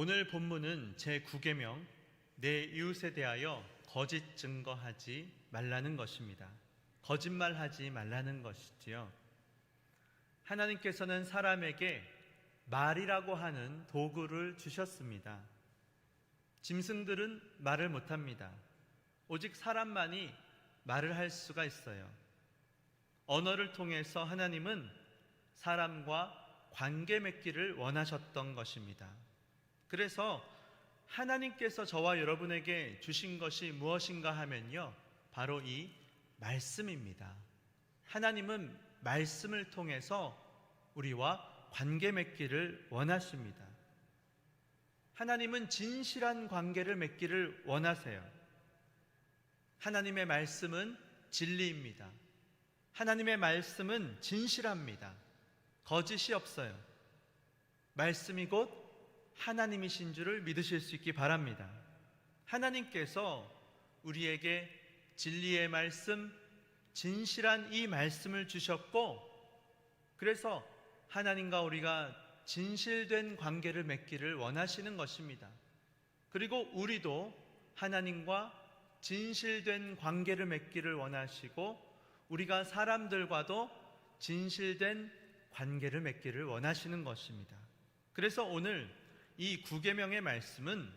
오늘 본문은 제9계명 내 이웃에 대하여 거짓 증거하지 말라는 것입니다. 거짓말하지 말라는 것이지요. 하나님께서는 사람에게 말이라고 하는 도구를 주셨습니다. 짐승들은 말을 못합니다. 오직 사람만이 말을 할 수가 있어요. 언어를 통해서 하나님은 사람과 관계 맺기를 원하셨던 것입니다. 그래서 하나님께서 저와 여러분에게 주신 것이 무엇인가 하면요, 바로 이 말씀입니다. 하나님은 말씀을 통해서 우리와 관계 맺기를 원하십니다. 하나님은 진실한 관계를 맺기를 원하세요. 하나님의 말씀은 진리입니다. 하나님의 말씀은 진실합니다. 거짓이 없어요. 말씀이 곧 하나님이신 줄을 믿으실 수 있기 바랍니다. 하나님께서 우리에게 진리의 말씀, 진실한 이 말씀을 주셨고, 그래서 하나님과 우리가 진실된 관계를 맺기를 원하시는 것입니다. 그리고 우리도 하나님과 진실된 관계를 맺기를 원하시고, 우리가 사람들과도 진실된 관계를 맺기를 원하시는 것입니다. 그래서 오늘 이 9계명의 말씀은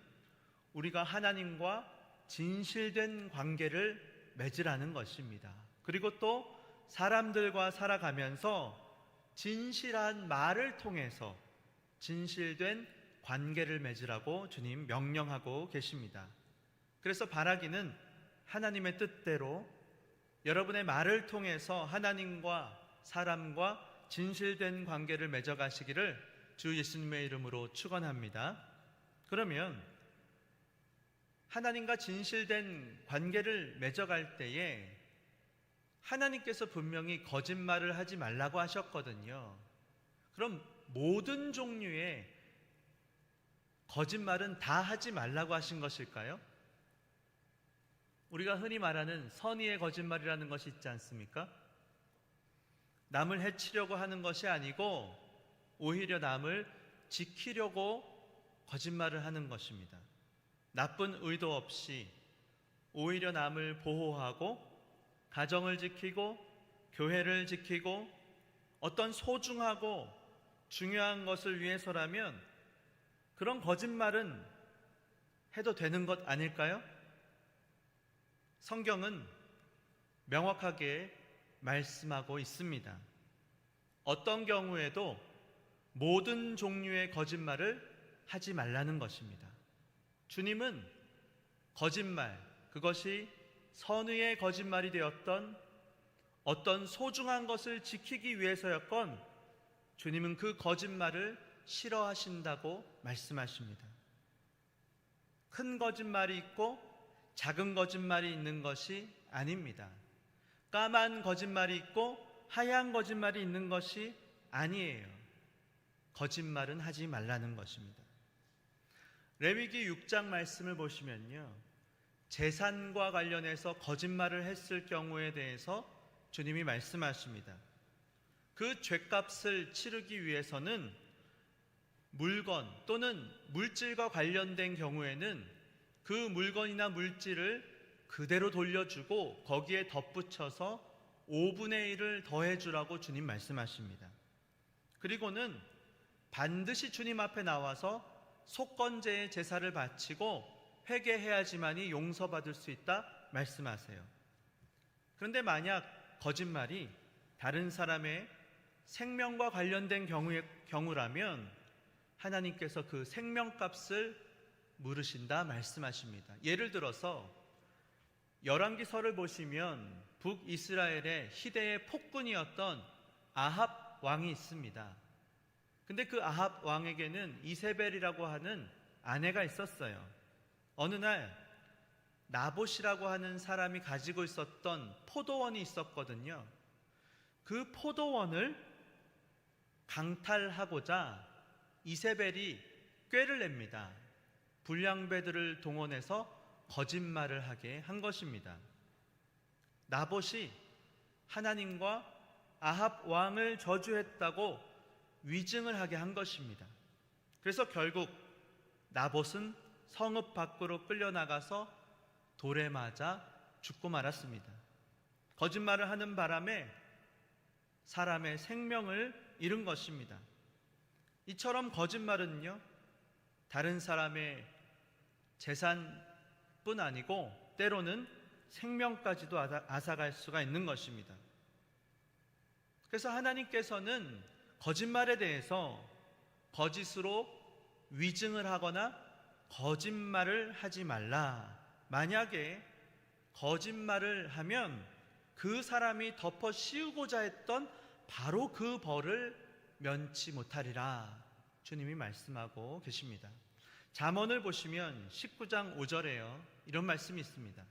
우리가 하나님과 진실된 관계를 맺으라는 것입니다. 그리고 또 사람들과 살아가면서 진실한 말을 통해서 진실된 관계를 맺으라고 주님 명령하고 계십니다. 그래서 바라기는 하나님의 뜻대로 여러분의 말을 통해서 하나님과 사람과 진실된 관계를 맺어가시기를 주 예수님의 이름으로 축원합니다. 그러면 하나님과 진실된 관계를 맺어갈 때에 하나님께서 분명히 거짓말을 하지 말라고 하셨거든요. 그럼 모든 종류의 거짓말은 다 하지 말라고 하신 것일까요? 우리가 흔히 말하는 선의의 거짓말이라는 것이 있지 않습니까? 남을 해치려고 하는 것이 아니고 오히려 남을 지키려고 거짓말을 하는 것입니다. 나쁜 의도 없이 오히려 남을 보호하고 가정을 지키고 교회를 지키고 어떤 소중하고 중요한 것을 위해서라면 그런 거짓말은 해도 되는 것 아닐까요? 성경은 명확하게 말씀하고 있습니다. 어떤 경우에도 모든 종류의 거짓말을 하지 말라는 것입니다. 주님은 거짓말, 그것이 선의의 거짓말이 되었던 어떤 소중한 것을 지키기 위해서였건 주님은 그 거짓말을 싫어하신다고 말씀하십니다. 큰 거짓말이 있고 작은 거짓말이 있는 것이 아닙니다. 까만 거짓말이 있고 하얀 거짓말이 있는 것이 아니에요. 거짓말은 하지 말라는 것입니다. 레위기 6장 말씀을 보시면요, 재산과 관련해서 거짓말을 했을 경우에 대해서 주님이 말씀하십니다. 그 죗값을 치르기 위해서는 물건 또는 물질과 관련된 경우에는 그 물건이나 물질을 그대로 돌려주고 거기에 덧붙여서 5분의 1을 더해주라고 주님 말씀하십니다. 그리고는 반드시 주님 앞에 나와서 속건제의 제사를 바치고 회개해야지만이 용서받을 수 있다 말씀하세요. 그런데 만약 거짓말이 다른 사람의 생명과 관련된 경우라면 하나님께서 그 생명값을 물으신다 말씀하십니다. 예를 들어서 열왕기서를 보시면 북이스라엘의 희대의 폭군이었던 아합 왕이 있습니다. 근데 그 아합 왕에게는 이세벨이라고 하는 아내가 있었어요. 어느 날 나봇이라고 하는 사람이 가지고 있었던 포도원이 있었거든요. 그 포도원을 강탈하고자 이세벨이 꾀를 냅니다. 불량배들을 동원해서 거짓말을 하게 한 것입니다. 나봇이 하나님과 아합 왕을 저주했다고 위증을 하게 한 것입니다. 그래서 결국 나봇은 성읍 밖으로 끌려나가서 돌에 맞아 죽고 말았습니다. 거짓말을 하는 바람에 사람의 생명을 잃은 것입니다. 이처럼 거짓말은요, 다른 사람의 재산뿐 아니고 때로는 생명까지도 앗아갈 수가 있는 것입니다. 그래서 하나님께서는 거짓말에 대해서 거짓으로 위증을 하거나 거짓말을 하지 말라. 만약에 거짓말을 하면 그 사람이 덮어 씌우고자 했던 바로 그 벌을 면치 못하리라. 주님이 말씀하고 계십니다. 잠언을 보시면 19장 5절에요. 이런 말씀이 있습니다.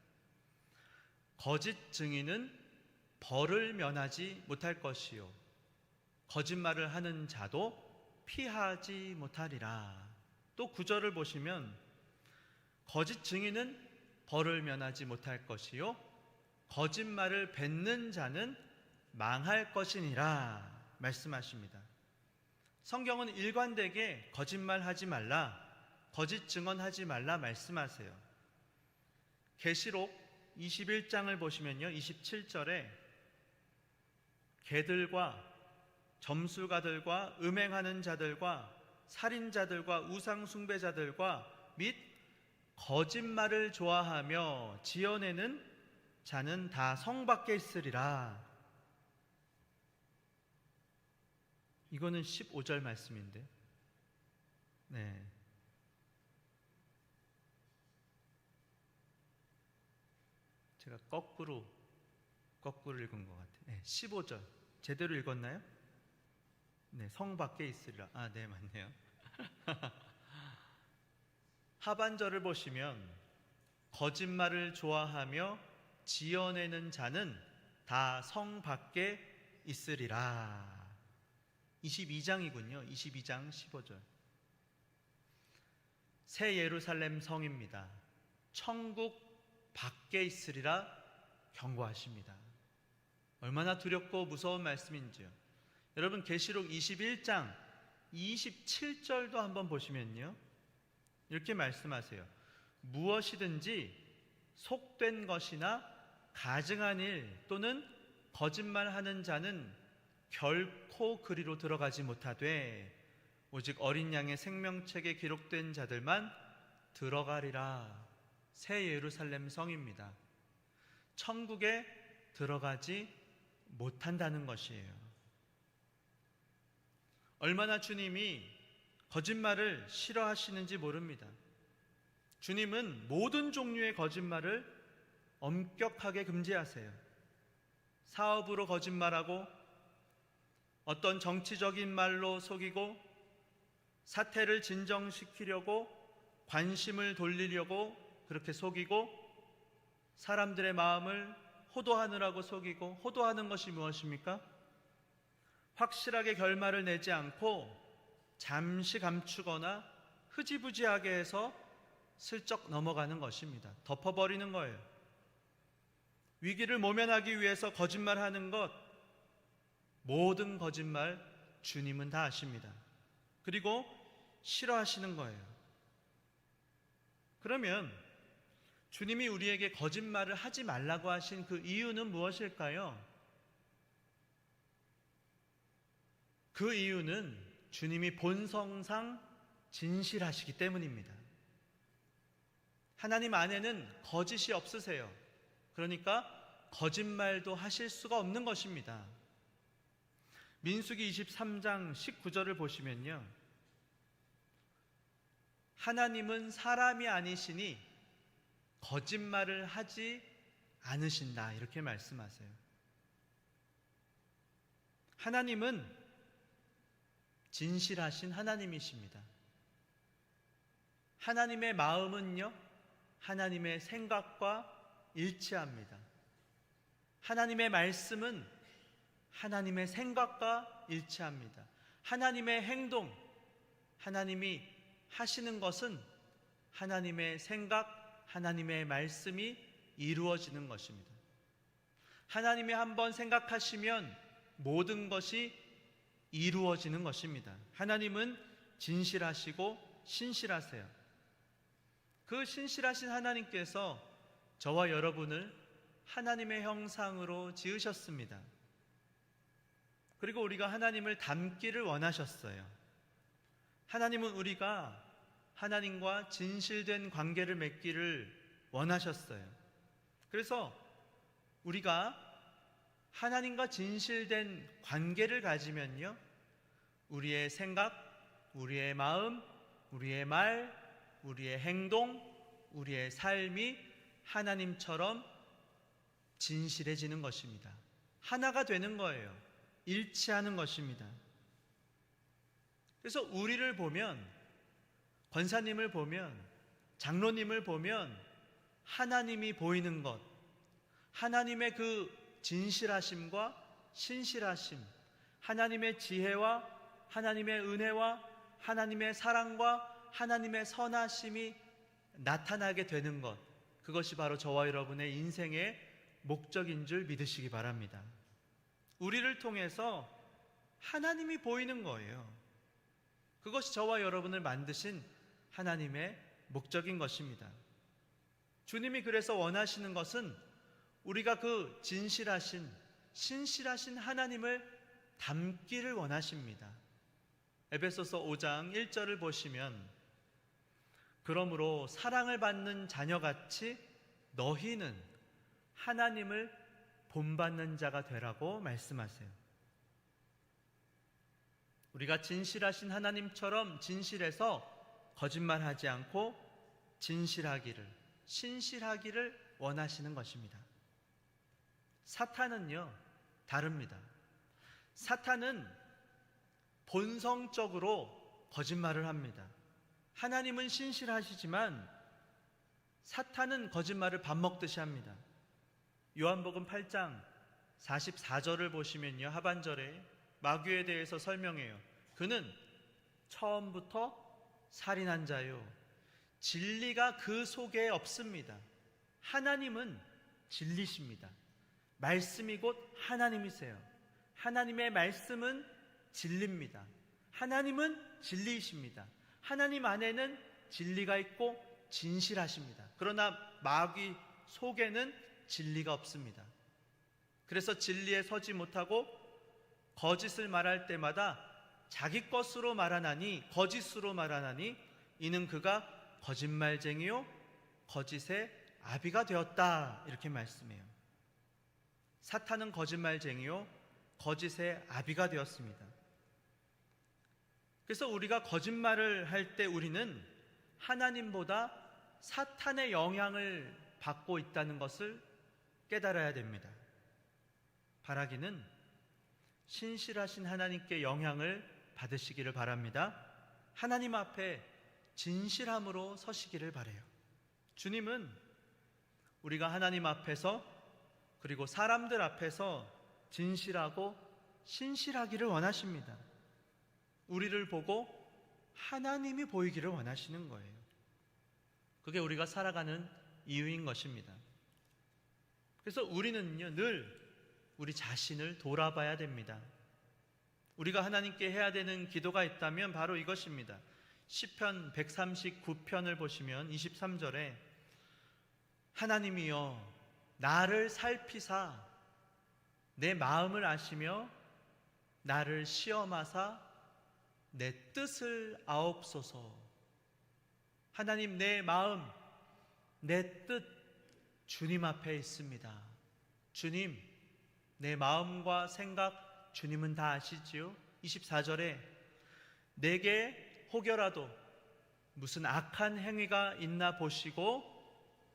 거짓 증인은 벌을 면하지 못할 것이요 거짓말을 하는 자도 피하지 못하리라. 또 9절을 보시면 거짓 증인은 벌을 면하지 못할 것이요 거짓말을 뱉는 자는 망할 것이니라 말씀하십니다. 성경은 일관되게 거짓말하지 말라, 거짓 증언하지 말라 말씀하세요. 계시록 21장을 보시면요, 27절에 개들과 점술가들과 음행하는 자들과 살인자들과 우상 숭배자들과 및 거짓말을 좋아하며 지어내는 자는 다 성 밖에 있으리라. 이거는 15절 말씀인데, 네, 제가 거꾸로 읽은 것 같아요. 네, 15절 제대로 읽었나요? 네, 성 밖에 있으리라. 아, 네, 맞네요. 하반절을 보시면 거짓말을 좋아하며 지어내는 자는 다 성 밖에 있으리라. 22장이군요. 22장 15절. 새 예루살렘 성입니다. 천국 밖에 있으리라 경고하십니다. 얼마나 두렵고 무서운 말씀인지요. 여러분, 계시록 21장 27절도 한번 보시면요, 이렇게 말씀하세요. 무엇이든지 속된 것이나 가증한 일 또는 거짓말하는 자는 결코 그리로 들어가지 못하되 오직 어린 양의 생명책에 기록된 자들만 들어가리라. 새 예루살렘 성입니다. 천국에 들어가지 못한다는 것이에요. 얼마나 주님이 거짓말을 싫어하시는지 모릅니다. 주님은 모든 종류의 거짓말을 엄격하게 금지하세요. 사업으로 거짓말하고, 어떤 정치적인 말로 속이고, 사태를 진정시키려고, 관심을 돌리려고 그렇게 속이고, 사람들의 마음을 호도하느라고 속이고, 호도하는 것이 무엇입니까? 확실하게 결말을 내지 않고 잠시 감추거나 흐지부지하게 해서 슬쩍 넘어가는 것입니다. 덮어버리는 거예요. 위기를 모면하기 위해서 거짓말하는 것, 모든 거짓말 주님은 다 아십니다. 그리고 싫어하시는 거예요. 그러면 주님이 우리에게 거짓말을 하지 말라고 하신 그 이유는 무엇일까요? 그 이유는 주님이 본성상 진실하시기 때문입니다. 하나님 안에는 거짓이 없으세요. 그러니까 거짓말도 하실 수가 없는 것입니다. 민수기 23장 19절을 보시면요, 하나님은 사람이 아니시니 거짓말을 하지 않으신다, 이렇게 말씀하세요. 하나님은 진실하신 하나님이십니다. 하나님의 마음은요, 하나님의 생각과 일치합니다. 하나님의 말씀은 하나님의 생각과 일치합니다. 하나님의 행동, 하나님이 하시는 것은 하나님의 생각, 하나님의 말씀이 이루어지는 것입니다. 하나님이 한번 생각하시면 모든 것이 이루어지는 것입니다. 하나님은 진실하시고 신실하세요. 그 신실하신 하나님께서 저와 여러분을 하나님의 형상으로 지으셨습니다. 그리고 우리가 하나님을 닮기를 원하셨어요. 하나님은 우리가 하나님과 진실된 관계를 맺기를 원하셨어요. 그래서 우리가 하나님과 진실된 관계를 가지면요, 우리의 생각, 우리의 마음, 우리의 말, 우리의 행동, 우리의 삶이 하나님처럼 진실해지는 것입니다. 하나가 되는 거예요. 일치하는 것입니다. 그래서 우리를 보면, 권사님을 보면, 장로님을 보면 하나님이 보이는 것, 하나님의 그 진실하심과 신실하심, 하나님의 지혜와 하나님의 은혜와 하나님의 사랑과 하나님의 선하심이 나타나게 되는 것, 그것이 바로 저와 여러분의 인생의 목적인 줄 믿으시기 바랍니다. 우리를 통해서 하나님이 보이는 거예요. 그것이 저와 여러분을 만드신 하나님의 목적인 것입니다. 주님이 그래서 원하시는 것은 우리가 그 진실하신, 신실하신 하나님을 닮기를 원하십니다. 에베소서 5장 1절을 보시면, 그러므로 사랑을 받는 자녀같이 너희는 하나님을 본받는 자가 되라고 말씀하세요. 우리가 진실하신 하나님처럼 진실해서 거짓말하지 않고 진실하기를, 신실하기를 원하시는 것입니다. 사탄은요, 다릅니다. 사탄은 본성적으로 거짓말을 합니다. 하나님은 신실하시지만 사탄은 거짓말을 밥 먹듯이 합니다. 요한복음 8장 44절을 보시면요, 하반절에 마귀에 대해서 설명해요. 그는 처음부터 살인한 자요, 진리가 그 속에 없습니다. 하나님은 진리십니다. 말씀이 곧 하나님이세요. 하나님의 말씀은 진리입니다. 하나님은 진리이십니다. 하나님 안에는 진리가 있고 진실하십니다. 그러나 마귀 속에는 진리가 없습니다. 그래서 진리에 서지 못하고 거짓을 말할 때마다 자기 것으로 말하나니, 거짓으로 말하나니 이는 그가 거짓말쟁이요 거짓의 아비가 되었다, 이렇게 말씀해요. 사탄은 거짓말쟁이요 거짓의 아비가 되었습니다. 그래서 우리가 거짓말을 할 때 우리는 하나님보다 사탄의 영향을 받고 있다는 것을 깨달아야 됩니다. 바라기는 신실하신 하나님께 영향을 받으시기를 바랍니다. 하나님 앞에 진실함으로 서시기를 바라요. 주님은 우리가 하나님 앞에서, 그리고 사람들 앞에서 진실하고 신실하기를 원하십니다. 우리를 보고 하나님이 보이기를 원하시는 거예요. 그게 우리가 살아가는 이유인 것입니다. 그래서 우리는요, 늘 우리 자신을 돌아봐야 됩니다. 우리가 하나님께 해야 되는 기도가 있다면 바로 이것입니다. 시편 139편을 보시면 23절에 하나님이여 나를 살피사 내 마음을 아시며 나를 시험하사 내 뜻을 아옵소서. 하나님, 내 마음, 내 뜻 주님 앞에 있습니다. 주님, 내 마음과 생각 주님은 다 아시지요? 24절에 내게 혹여라도 무슨 악한 행위가 있나 보시고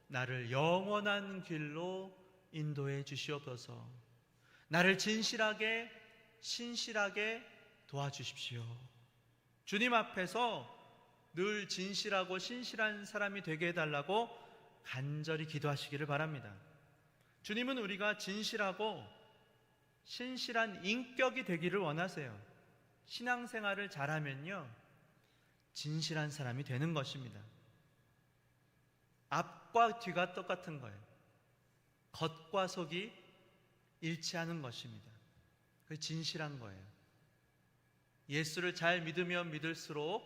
나를 영원한 길로 인도해 주시옵소서. 나를 진실하게 신실하게 도와주십시오. 주님 앞에서 늘 진실하고 신실한 사람이 되게 해달라고 간절히 기도하시기를 바랍니다. 주님은 우리가 진실하고 신실한 인격이 되기를 원하세요. 신앙생활을 잘하면요, 진실한 사람이 되는 것입니다. 앞과 뒤가 똑같은 거예요. 겉과 속이 일치하는 것입니다. 그게 진실한 거예요. 예수를 잘 믿으면 믿을수록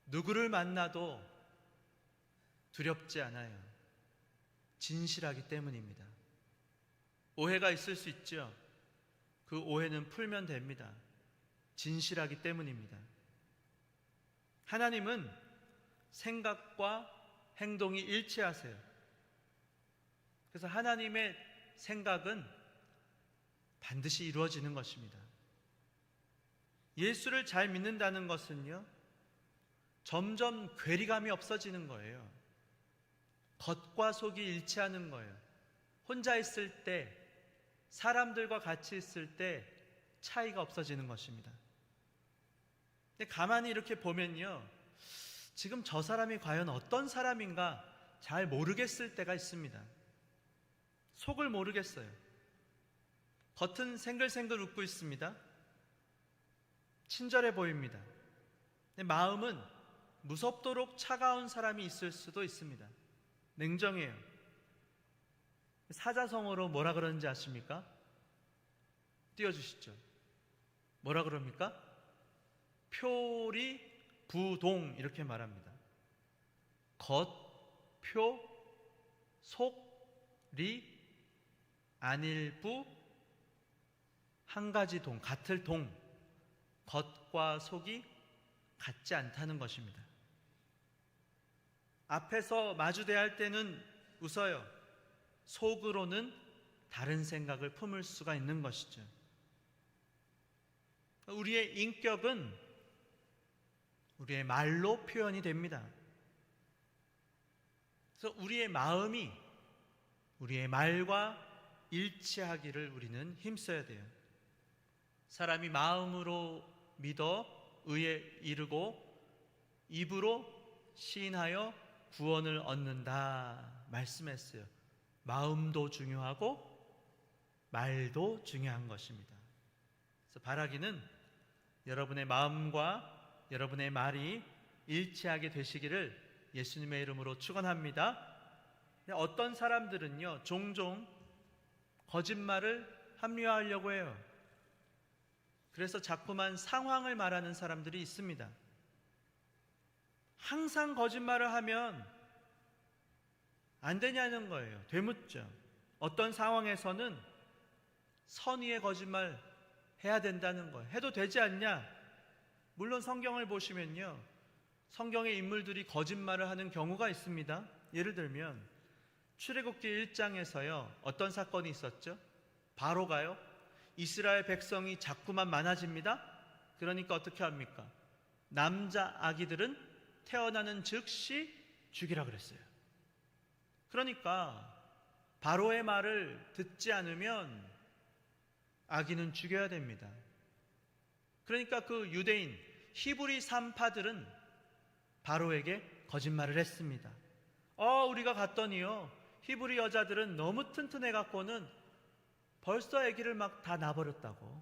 누구를 만나도 두렵지 않아요. 진실하기 때문입니다. 오해가 있을 수 있죠. 그 오해는 풀면 됩니다. 진실하기 때문입니다. 하나님은 생각과 행동이 일치하세요. 그래서 하나님의 생각은 반드시 이루어지는 것입니다. 예수를 잘 믿는다는 것은요, 점점 괴리감이 없어지는 거예요. 겉과 속이 일치하는 거예요. 혼자 있을 때, 사람들과 같이 있을 때 차이가 없어지는 것입니다. 근데 가만히 이렇게 보면요, 지금 저 사람이 과연 어떤 사람인가 잘 모르겠을 때가 있습니다. 속을 모르겠어요. 겉은 생글생글 웃고 있습니다. 친절해 보입니다. 근데 마음은 무섭도록 차가운 사람이 있을 수도 있습니다. 냉정해요. 사자성어로 뭐라 그러는지 아십니까? 띄워주시죠. 뭐라 그럽니까? 표리 부동 이렇게 말합니다. 겉, 표, 속, 리, 안일부, 한 가지 동, 같을 동. 겉과 속이 같지 않다는 것입니다. 앞에서 마주대할 때는 웃어요. 속으로는 다른 생각을 품을 수가 있는 것이죠. 우리의 인격은 우리의 말로 표현이 됩니다. 그래서 우리의 마음이 우리의 말과 일치하기를 우리는 힘써야 돼요. 사람이 마음으로 믿어 의에 이르고 입으로 시인하여 구원을 얻는다 말씀했어요. 마음도 중요하고 말도 중요한 것입니다. 그래서 바라기는 여러분의 마음과 여러분의 말이 일치하게 되시기를 예수님의 이름으로 축원합니다. 어떤 사람들은요, 종종 거짓말을 합리화하려고 해요. 그래서 자꾸만 상황을 말하는 사람들이 있습니다. 항상 거짓말을 하면 안 되냐는 거예요. 되묻죠. 어떤 상황에서는 선의의 거짓말 해야 된다는 거예요. 해도 되지 않냐? 물론 성경을 보시면요, 성경의 인물들이 거짓말을 하는 경우가 있습니다. 예를 들면 출애굽기 1장에서요 어떤 사건이 있었죠? 바로가요 이스라엘 백성이 자꾸만 많아집니다. 그러니까 어떻게 합니까? 남자 아기들은 태어나는 즉시 죽이라 그랬어요. 그러니까 바로의 말을 듣지 않으면 아기는 죽여야 됩니다. 그러니까 그 유대인 히브리 산파들은 바로에게 거짓말을 했습니다. 우리가 갔더니요 히브리 여자들은 너무 튼튼해 갖고는 벌써 아기를 막 다 낳아버렸다고,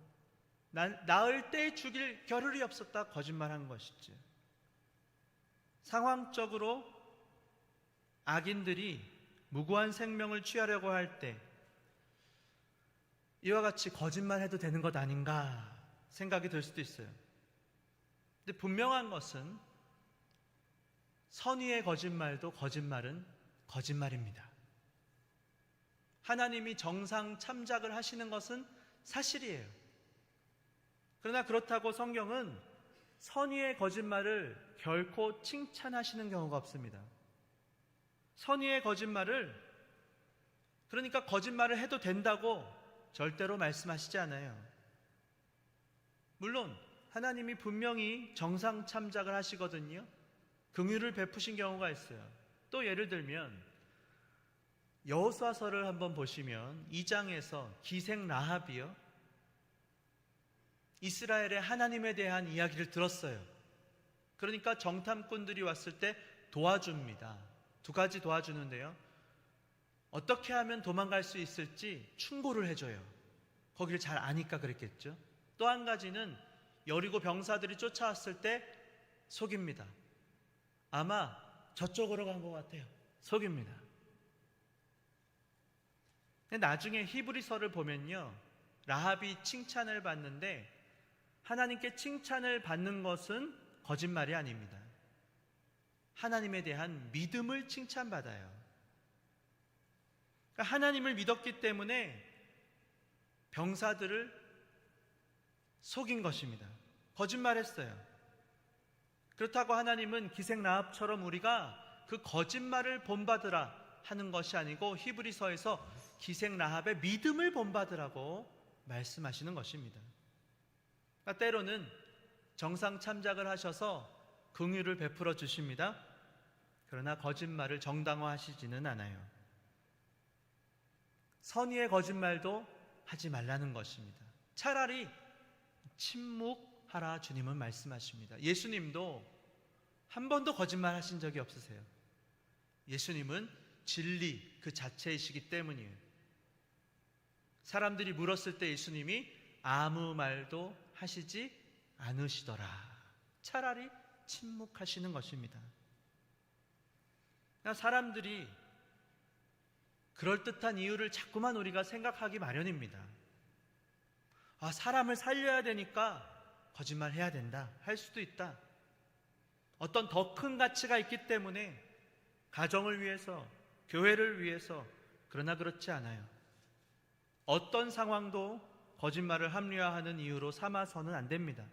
낳을 때 죽일 겨를이 없었다 거짓말한 것이죠. 상황적으로 악인들이 무고한 생명을 취하려고 할 때 이와 같이 거짓말해도 되는 것 아닌가 생각이 들 수도 있어요. 근데 분명한 것은 선의의 거짓말도 거짓말은 거짓말입니다. 하나님이 정상 참작을 하시는 것은 사실이에요. 그러나 그렇다고 성경은 선의의 거짓말을 결코 칭찬하시는 경우가 없습니다. 선의의 거짓말을, 그러니까 거짓말을 해도 된다고 절대로 말씀하시지 않아요. 물론 하나님이 분명히 정상 참작을 하시거든요. 긍휼을 베푸신 경우가 있어요. 또 예를 들면 여호수아서를 한번 보시면 2장에서 기생 라합이요 이스라엘의 하나님에 대한 이야기를 들었어요. 그러니까 정탐꾼들이 왔을 때 도와줍니다. 두 가지 도와주는데요, 어떻게 하면 도망갈 수 있을지 충고를 해줘요. 거기를 잘 아니까 그랬겠죠. 또 한 가지는 여리고 병사들이 쫓아왔을 때 속입니다. 아마 저쪽으로 간 것 같아요. 속입니다. 근데 나중에 히브리서를 보면요, 라합이 칭찬을 받는데 하나님께 칭찬을 받는 것은 거짓말이 아닙니다. 하나님에 대한 믿음을 칭찬받아요. 그러니까 하나님을 믿었기 때문에 병사들을 속인 것입니다. 거짓말했어요. 그렇다고 하나님은 기생 라합처럼 우리가 그 거짓말을 본받으라 하는 것이 아니고 히브리서에서 기생 라합의 믿음을 본받으라고 말씀하시는 것입니다. 그러니까 때로는 정상 참작을 하셔서 긍휼을 베풀어 주십니다. 그러나 거짓말을 정당화하시지는 않아요. 선의의 거짓말도 하지 말라는 것입니다. 차라리 침묵하라 주님은 말씀하십니다. 예수님도 한 번도 거짓말 하신 적이 없으세요. 예수님은 진리 그 자체이시기 때문이에요. 사람들이 물었을 때 예수님이 아무 말도 하시지 않으시더라. 차라리 침묵하시는 것입니다. 사람들이 그럴듯한 이유를 자꾸만 우리가 생각하기 마련입니다. 사람을 살려야 되니까 거짓말 해야 된다 할 수도 있다. 어떤 더 큰 가치가 있기 때문에 가정을 위해서, 교회를 위해서. 그러나 그렇지 않아요. 어떤 상황도 거짓말을 합리화하는 이유로 삼아서는 안 됩니다.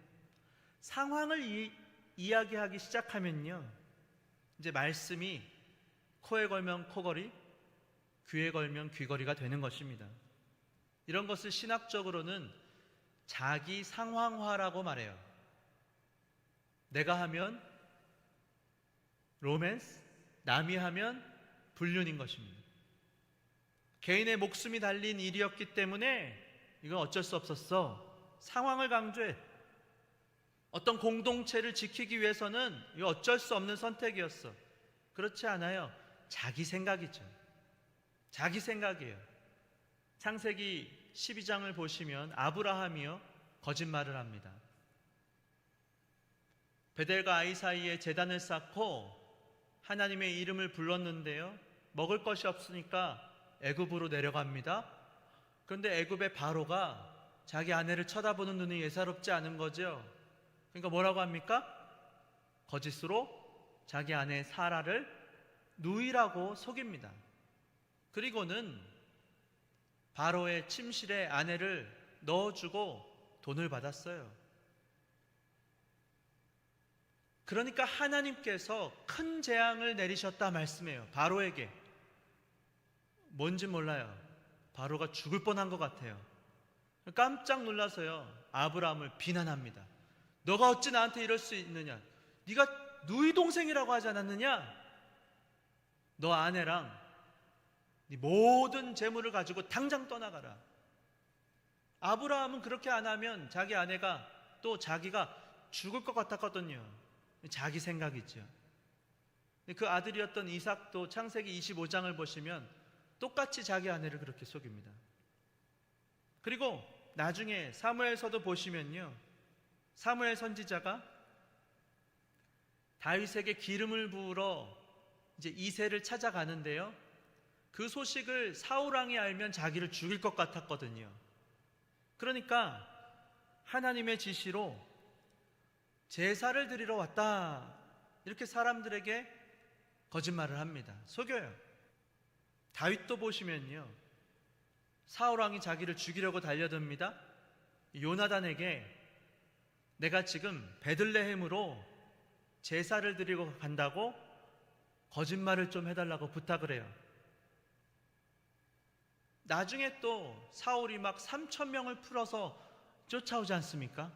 상황을 이야기하기 시작하면요, 이제 말씀이 코에 걸면 코걸이, 귀에 걸면 귀걸이가 되는 것입니다. 이런 것을 신학적으로는 자기 상황화라고 말해요. 내가 하면 로맨스, 남이 하면 불륜인 것입니다. 개인의 목숨이 달린 일이었기 때문에 이건 어쩔 수 없었어. 상황을 강조해. 어떤 공동체를 지키기 위해서는 이거 어쩔 수 없는 선택이었어. 그렇지 않아요. 자기 생각이죠. 자기 생각이에요. 창세기 12장을 보시면 아브라함이요 거짓말을 합니다. 베델과 아이 사이에 제단을 쌓고 하나님의 이름을 불렀는데요, 먹을 것이 없으니까 애굽으로 내려갑니다. 그런데 애굽의 바로가 자기 아내를 쳐다보는 눈이 예사롭지 않은 거죠. 그러니까 뭐라고 합니까? 거짓으로 자기 아내 사라를 누이라고 속입니다. 그리고는 바로의 침실에 아내를 넣어주고 돈을 받았어요. 그러니까 하나님께서 큰 재앙을 내리셨다 말씀해요. 바로에게. 뭔지 몰라요. 바로가 죽을 뻔한 것 같아요. 깜짝 놀라서요, 아브라함을 비난합니다. 너가 어찌 나한테 이럴 수 있느냐? 네가 누이 동생이라고 하지 않았느냐? 너 아내랑 네 모든 재물을 가지고 당장 떠나가라. 아브라함은 그렇게 안 하면 자기 아내가 또 자기가 죽을 것 같았거든요. 자기 생각이죠. 그 아들이었던 이삭도 창세기 25장을 보시면 똑같이 자기 아내를 그렇게 속입니다. 그리고 나중에 사무엘서도 보시면요, 사무엘 선지자가 다윗에게 기름을 부으러 이제 이새를 찾아가는데요, 그 소식을 사울왕이 알면 자기를 죽일 것 같았거든요. 그러니까 하나님의 지시로 제사를 드리러 왔다 이렇게 사람들에게 거짓말을 합니다. 속여요. 다윗도 보시면요, 사울왕이 자기를 죽이려고 달려듭니다. 요나단에게 내가 지금 베들레헴으로 제사를 드리고 간다고 거짓말을 좀 해달라고 부탁을 해요. 나중에 또 사울이 막 3,000명을 풀어서 쫓아오지 않습니까?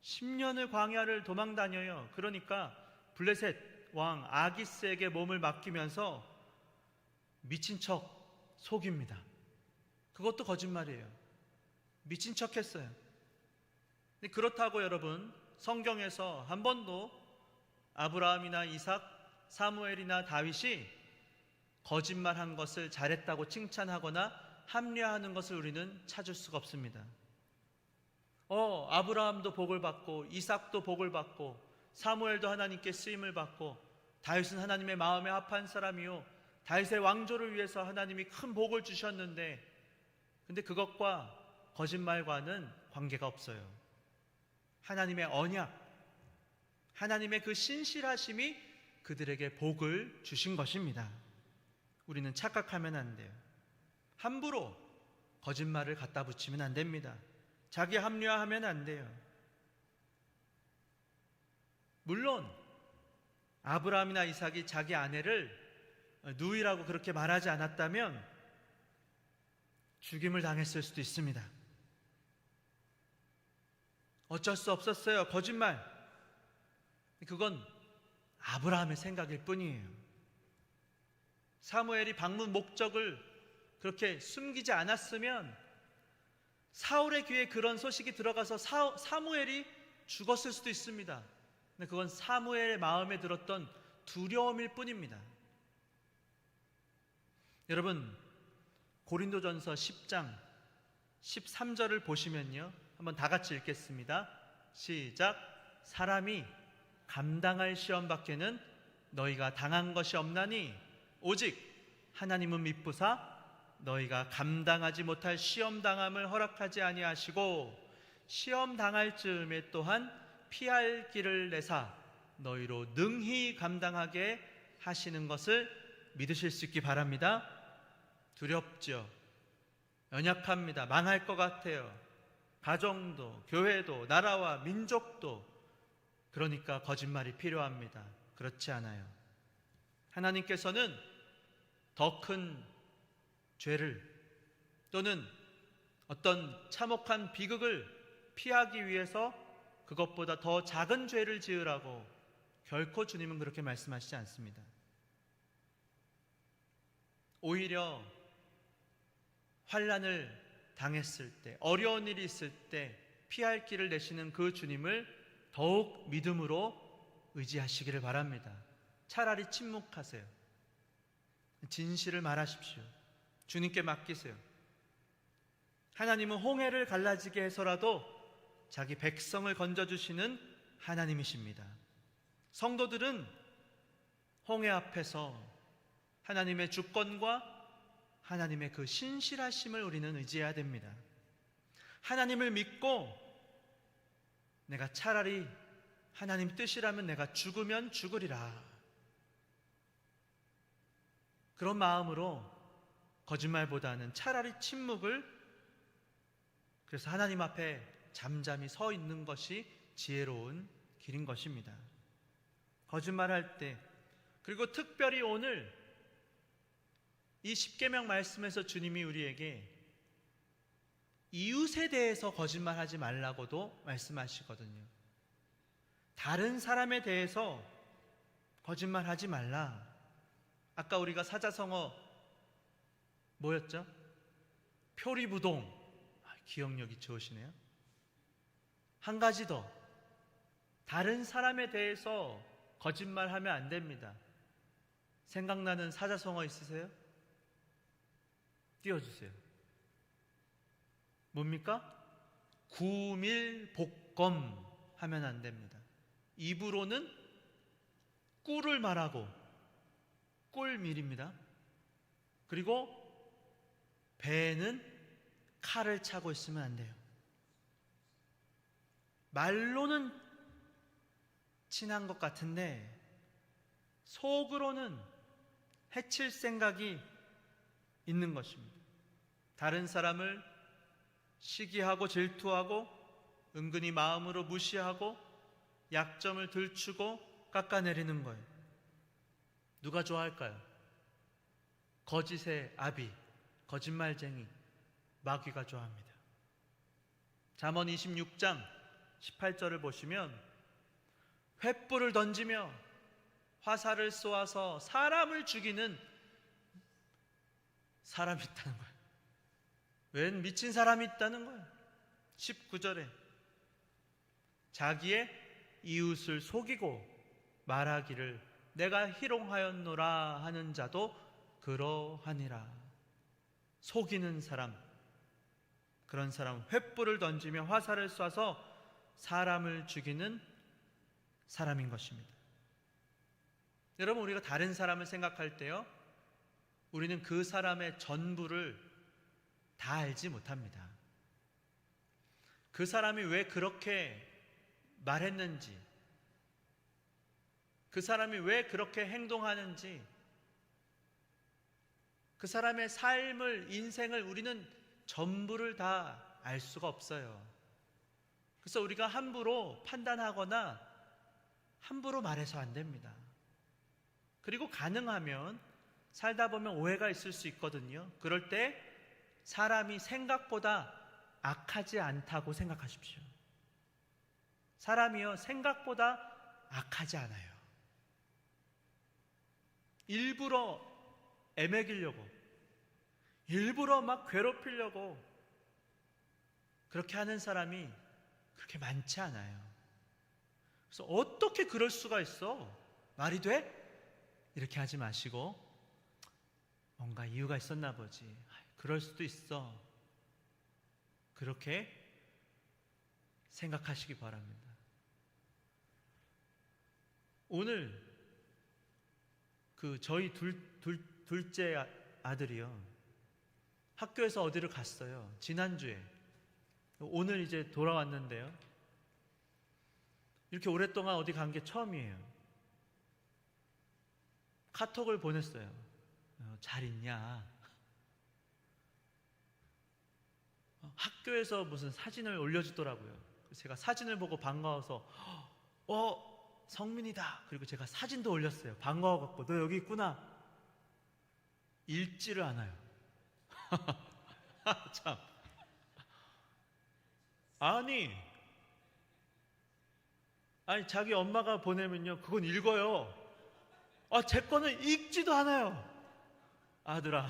10년을 광야를 도망 다녀요. 그러니까 블레셋 왕 아기스에게 몸을 맡기면서 미친 척 속입니다. 그것도 거짓말이에요. 미친 척 했어요. 그렇다고 여러분, 성경에서 한 번도 아브라함이나 이삭, 사무엘이나 다윗이 거짓말한 것을 잘했다고 칭찬하거나 합리화하는 것을 우리는 찾을 수가 없습니다. 아브라함도 복을 받고 이삭도 복을 받고 사무엘도 하나님께 쓰임을 받고 다윗은 하나님의 마음에 합한 사람이요 다윗의 왕조를 위해서 하나님이 큰 복을 주셨는데, 근데 그것과 거짓말과는 관계가 없어요. 하나님의 언약, 하나님의 그 신실하심이 그들에게 복을 주신 것입니다. 우리는 착각하면 안 돼요. 함부로 거짓말을 갖다 붙이면 안 됩니다. 자기 합리화하면 안 돼요. 물론 아브라함이나 이삭이 자기 아내를 누이라고 그렇게 말하지 않았다면 죽임을 당했을 수도 있습니다. 어쩔 수 없었어요. 거짓말. 그건 아브라함의 생각일 뿐이에요. 사무엘이 방문 목적을 그렇게 숨기지 않았으면 사울의 귀에 그런 소식이 들어가서 사무엘이 죽었을 수도 있습니다. 근데 그건 사무엘의 마음에 들었던 두려움일 뿐입니다. 여러분, 고린도전서 10장 13절을 보시면요, 한번 다 같이 읽겠습니다. 시작. 사람이 감당할 시험 밖에는 너희가 당한 것이 없나니 오직 하나님은 미쁘사 너희가 감당하지 못할 시험 당함을 허락하지 아니하시고 시험 당할 즈음에 또한 피할 길을 내사 너희로 능히 감당하게 하시는 것을 믿으실 수 있기 바랍니다. 두렵죠. 연약합니다. 망할 것 같아요. 가정도, 교회도, 나라와 민족도. 그러니까 거짓말이 필요합니다. 그렇지 않아요. 하나님께서는 더 큰 죄를 또는 어떤 참혹한 비극을 피하기 위해서 그것보다 더 작은 죄를 지으라고 결코 주님은 그렇게 말씀하시지 않습니다. 오히려 환난을 당했을 때, 어려운 일이 있을 때 피할 길을 내시는 그 주님을 더욱 믿음으로 의지하시기를 바랍니다. 차라리 침묵하세요. 진실을 말하십시오. 주님께 맡기세요. 하나님은 홍해를 갈라지게 해서라도 자기 백성을 건져주시는 하나님이십니다. 성도들은 홍해 앞에서 하나님의 주권과 하나님의 그 신실하심을 우리는 의지해야 됩니다. 하나님을 믿고 내가 차라리 하나님 뜻이라면 내가 죽으면 죽으리라, 그런 마음으로 거짓말보다는 차라리 침묵을, 그래서 하나님 앞에 잠잠히 서 있는 것이 지혜로운 길인 것입니다. 거짓말할 때, 그리고 특별히 오늘 이 십계명 말씀에서 주님이 우리에게 이웃에 대해서 거짓말하지 말라고도 말씀하시거든요. 다른 사람에 대해서 거짓말하지 말라. 아까 우리가 사자성어 뭐였죠? 표리부동. 기억력이 좋으시네요. 한 가지 더, 다른 사람에 대해서 거짓말하면 안 됩니다. 생각나는 사자성어 있으세요? 띄워주세요. 뭡니까? 구밀복검 하면 안 됩니다. 입으로는 꿀을 말하고, 꿀밀입니다. 그리고 배에는 칼을 차고 있으면 안 돼요. 말로는 친한 것 같은데 속으로는 해칠 생각이 있는 것입니다. 다른 사람을 시기하고 질투하고 은근히 마음으로 무시하고 약점을 들추고 깎아내리는 거예요. 누가 좋아할까요? 거짓의 아비, 거짓말쟁이, 마귀가 좋아합니다. 잠언 26장 18절을 보시면 횃불을 던지며 화살을 쏘아서 사람을 죽이는 사람이 있다는 거예요. 웬 미친 사람이 있다는 거예요. 19절에 자기의 이웃을 속이고 말하기를 내가 희롱하였노라 하는 자도 그러하니라. 속이는 사람, 그런 사람, 횃불을 던지며 화살을 쏴서 사람을 죽이는 사람인 것입니다. 여러분, 우리가 다른 사람을 생각할 때요, 우리는 그 사람의 전부를 다 알지 못합니다. 그 사람이 왜 그렇게 말했는지, 그 사람이 왜 그렇게 행동하는지, 그 사람의 삶을, 인생을 우리는 전부를 다 알 수가 없어요. 그래서 우리가 함부로 판단하거나 함부로 말해서 안 됩니다. 그리고 가능하면 살다 보면 오해가 있을 수 있거든요. 그럴 때 사람이 생각보다 악하지 않다고 생각하십시오. 사람이요, 생각보다 악하지 않아요. 일부러 애매기려고, 일부러 막 괴롭히려고 그렇게 하는 사람이 그렇게 많지 않아요. 그래서 어떻게 그럴 수가 있어? 말이 돼? 이렇게 하지 마시고, 뭔가 이유가 있었나 보지, 그럴 수도 있어, 그렇게 생각하시기 바랍니다. 오늘 저희 둘째 아들이요, 학교에서 어디를 갔어요. 지난주에. 오늘 이제 돌아왔는데요, 이렇게 오랫동안 어디 간 게 처음이에요. 카톡을 보냈어요. 잘 있냐? 학교에서 무슨 사진을 올려주더라고요. 제가 사진을 보고 반가워서 성민이다. 그리고 제가 사진도 올렸어요. 반가워갖고, 너 여기 있구나. 읽지를 않아요. 참. 아니 자기 엄마가 보내면요, 그건 읽어요. 제 거는 읽지도 않아요. 아들아,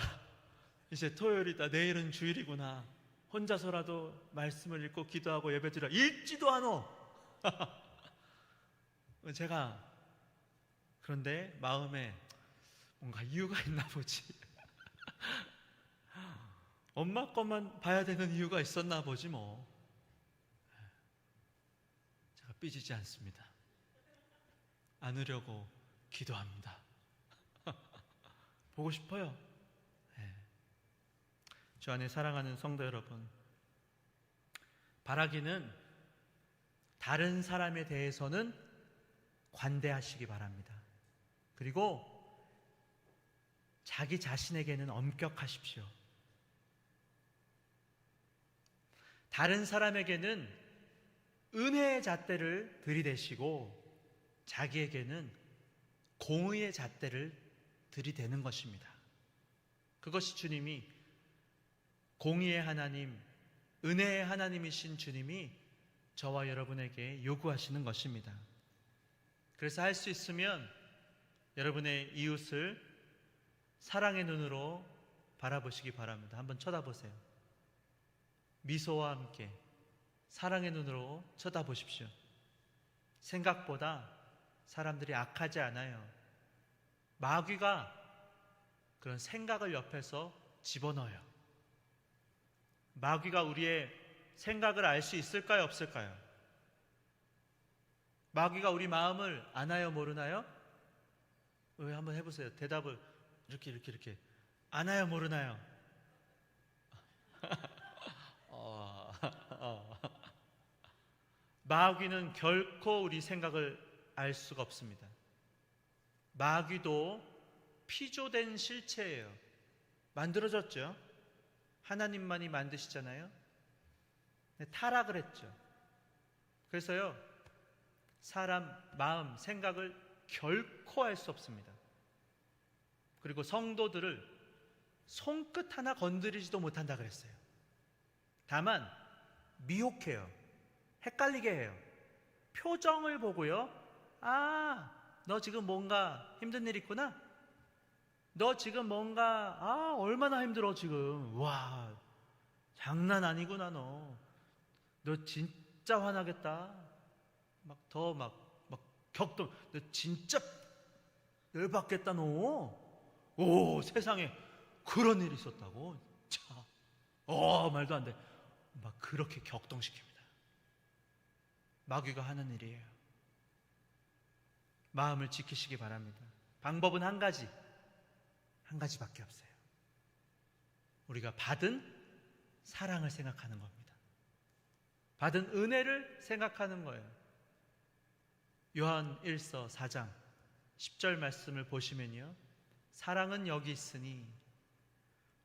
이제 토요일이다. 내일은 주일이구나. 혼자서라도 말씀을 읽고 기도하고 예배드려. 읽지도 않아. 제가 그런데 마음에 뭔가 이유가 있나 보지. 엄마 것만 봐야 되는 이유가 있었나 보지 뭐. 제가 삐지지 않습니다. 안으려고 기도합니다. 보고 싶어요. 주 안에 사랑하는 성도 여러분, 바라기는 다른 사람에 대해서는 관대하시기 바랍니다. 그리고 자기 자신에게는 엄격하십시오. 다른 사람에게는 은혜의 잣대를 들이대시고 자기에게는 공의의 잣대를 들이대는 것입니다. 그것이 주님이, 공의의 하나님, 은혜의 하나님이신 주님이 저와 여러분에게 요구하시는 것입니다. 그래서 할 수 있으면 여러분의 이웃을 사랑의 눈으로 바라보시기 바랍니다. 한번 쳐다보세요. 미소와 함께 사랑의 눈으로 쳐다보십시오. 생각보다 사람들이 악하지 않아요. 마귀가 그런 생각을 옆에서 집어넣어요. 마귀가 우리의 생각을 알 수 있을까요, 없을까요? 마귀가 우리 마음을 아나요, 모르나요? 왜 한번 해보세요. 대답을 이렇게 아나요, 모르나요? 마귀는 결코 우리 생각을 알 수가 없습니다. 마귀도 피조된 실체예요. 만들어졌죠. 하나님만이 만드시잖아요. 타락을 했죠. 그래서요, 사람 마음, 생각을 결코 알 수 없습니다. 그리고 성도들을 손끝 하나 건드리지도 못한다 그랬어요. 다만 미혹해요. 헷갈리게 해요. 표정을 보고요, 너 지금 뭔가 힘든 일 있구나? 너 지금 뭔가 얼마나 힘들어 지금. 와, 장난 아니구나. 너 진짜 화나겠다. 막 격동. 너 진짜 열받겠다. 너. 오, 세상에 그런 일이 있었다고. 자, 말도 안 돼. 막 그렇게 격동시킵니다. 마귀가 하는 일이에요. 마음을 지키시기 바랍니다. 방법은 한 가지밖에 없어요. 우리가 받은 사랑을 생각하는 겁니다. 받은 은혜를 생각하는 거예요. 요한 1서 4장 10절 말씀을 보시면요, 사랑은 여기 있으니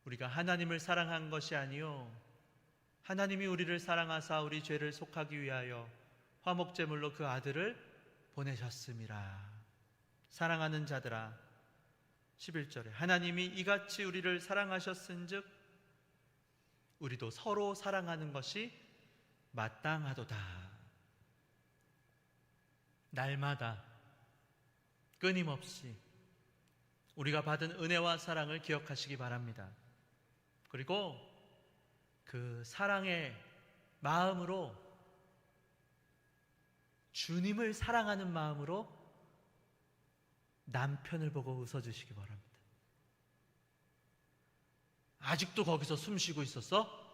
우리가 하나님을 사랑한 것이 아니요 하나님이 우리를 사랑하사 우리 죄를 속하기 위하여 화목제물로 그 아들을 보내셨음이라. 사랑하는 자들아, 11절에 하나님이 이같이 우리를 사랑하셨은즉 우리도 서로 사랑하는 것이 마땅하도다. 날마다 끊임없이 우리가 받은 은혜와 사랑을 기억하시기 바랍니다. 그리고 그 사랑의 마음으로, 주님을 사랑하는 마음으로 남편을 보고 웃어주시기 바랍니다. 아직도 거기서 숨 쉬고 있었어?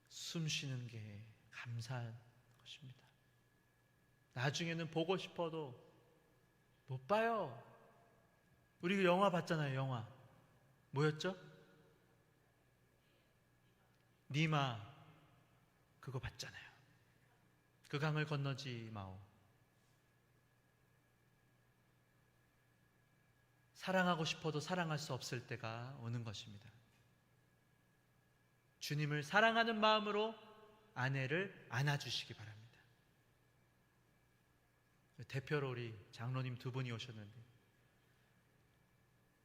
숨 쉬는 게 감사한 것입니다. 나중에는 보고 싶어도 못 봐요. 우리 영화 봤잖아요. 영화 뭐였죠? 니마. 그거 봤잖아요. 그 강을 건너지 마오. 사랑하고 싶어도 사랑할 수 없을 때가 오는 것입니다. 주님을 사랑하는 마음으로 아내를 안아주시기 바랍니다. 대표로 우리 장로님 두 분이 오셨는데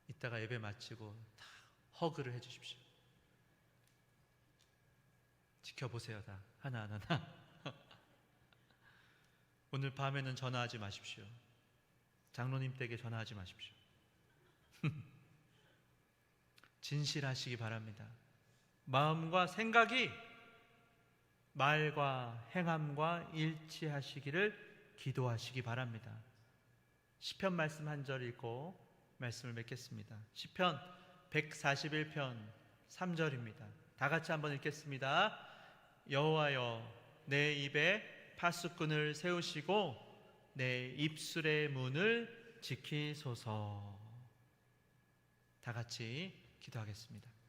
이따가 예배 마치고 다 허그를 해주십시오. 지켜보세요. 다 하나하나. 오늘 밤에는 전화하지 마십시오. 장로님 댁에 전화하지 마십시오. 진실하시기 바랍니다. 마음과 생각이 말과 행함과 일치하시기를 기도하시기 바랍니다. 시편 말씀 한 절 읽고 말씀을 맺겠습니다. 시편 141편 3절입니다. 다 같이 한번 읽겠습니다. 여호와여, 내 입에 파수꾼을 세우시고 내 입술의 문을 지키소서. 다 같이 기도하겠습니다.